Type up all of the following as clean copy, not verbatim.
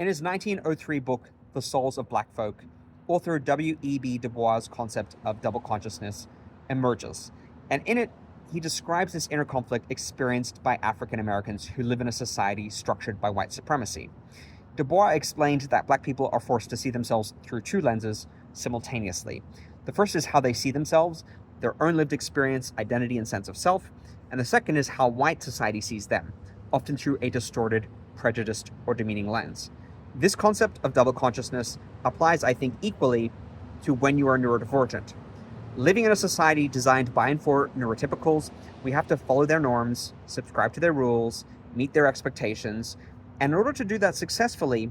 In his 1903 book, The Souls of Black Folk, author W.E.B. Du Bois' concept of double consciousness emerges. And in it, he describes this inner conflict experienced by African Americans who live in a society structured by white supremacy. Du Bois explained that Black people are forced to see themselves through two lenses simultaneously. The first is how they see themselves, their own lived experience, identity, and sense of self. And the second is how white society sees them, often through a distorted, prejudiced, or demeaning lens. This concept of double consciousness applies, I think, equally to when you are neurodivergent. Living in a society designed by and for neurotypicals, we have to follow their norms, subscribe to their rules, meet their expectations. And in order to do that successfully,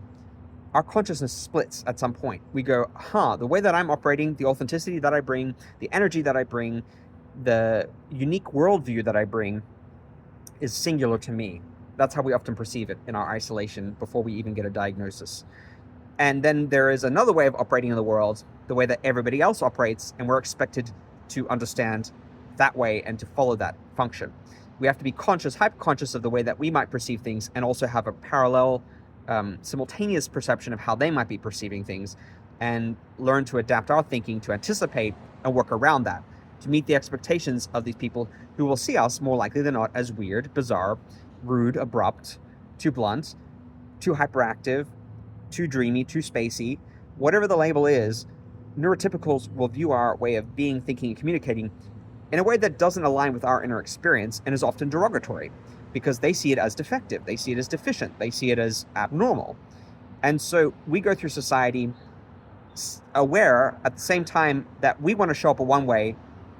our consciousness splits at some point. We go, the way that I'm operating, the authenticity that I bring, the energy that I bring, the unique worldview that I bring is singular to me. That's how we often perceive it in our isolation before we even get a diagnosis. And then there is another way of operating in the world, the way that everybody else operates, and we're expected to understand that way and to follow that function. We have to be conscious, hyper-conscious of the way that we might perceive things, and also have a parallel, simultaneous perception of how they might be perceiving things, and learn to adapt our thinking to anticipate and work around that, to meet the expectations of these people who will see us more likely than not as weird, bizarre, rude, abrupt, too blunt, too hyperactive, too dreamy, too spacey. Whatever the label is, neurotypicals will view our way of being, thinking, and communicating in a way that doesn't align with our inner experience and is often derogatory because they see it as defective, they see it as deficient, they see it as abnormal. And so we go through society aware at the same time that we want to show up a one way,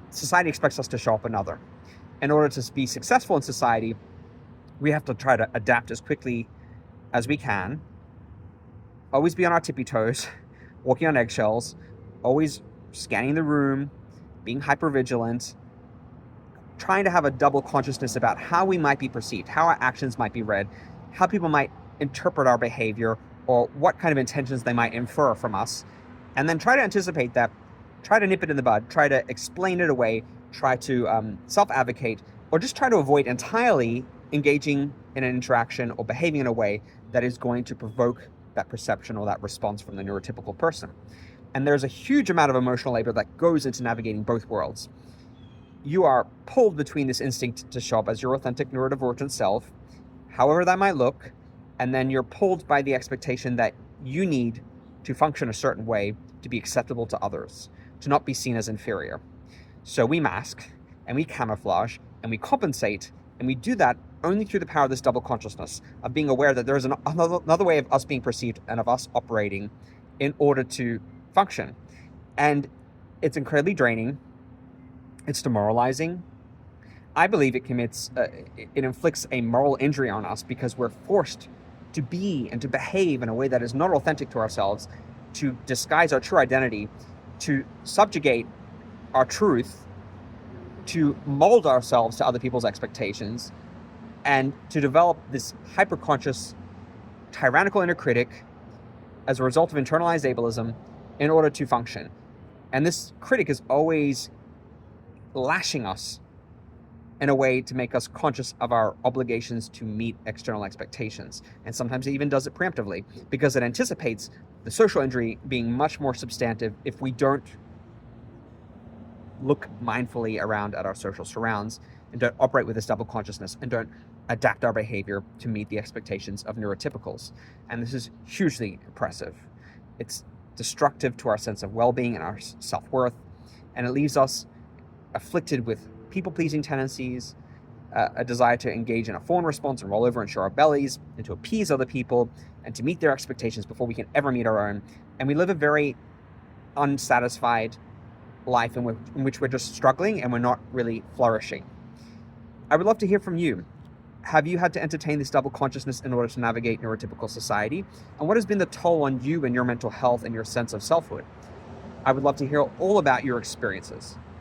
society expects us to show up another. In order to be successful in society, we have to try to adapt as quickly as we can, always be on our tippy toes, walking on eggshells, always scanning the room, being hypervigilant, trying to have a double consciousness about how we might be perceived, how our actions might be read, how people might interpret our behavior, or what kind of intentions they might infer from us, and then try to anticipate that, try to nip it in the bud, try to explain it away, try to self-advocate, or just try to avoid entirely engaging in an interaction or behaving in a way that is going to provoke that perception or that response from the neurotypical person. And there's a huge amount of emotional labor that goes into navigating both worlds. You are pulled between this instinct to show up as your authentic neurodivergent self, however that might look, and then you're pulled by the expectation that you need to function a certain way to be acceptable to others, to not be seen as inferior. So we mask, and we camouflage, and we compensate, and we do that only through the power of this double consciousness, of being aware that there is another way of us being perceived and of us operating in order to function. And it's incredibly draining. It's demoralizing. I believe it inflicts a moral injury on us because we're forced to be and to behave in a way that is not authentic to ourselves, to disguise our true identity, to subjugate our truth, to mold ourselves to other people's expectations, and to develop this hyper-conscious, tyrannical inner critic as a result of internalized ableism in order to function. And this critic is always lashing us in a way to make us conscious of our obligations to meet external expectations. And sometimes it even does it preemptively because it anticipates the social injury being much more substantive if we don't look mindfully around at our social surrounds and don't operate with this double consciousness and don't adapt our behavior to meet the expectations of neurotypicals. And this is hugely oppressive. It's destructive to our sense of well-being and our self-worth, and it leaves us afflicted with people-pleasing tendencies, a desire to engage in a fawn response and roll over and show our bellies, and to appease other people, and to meet their expectations before we can ever meet our own. And we live a very unsatisfied life in which we're just struggling and we're not really flourishing. I would love to hear from you. Have you had to entertain this double consciousness in order to navigate neurotypical society? And what has been the toll on you and your mental health and your sense of selfhood? I would love to hear all about your experiences.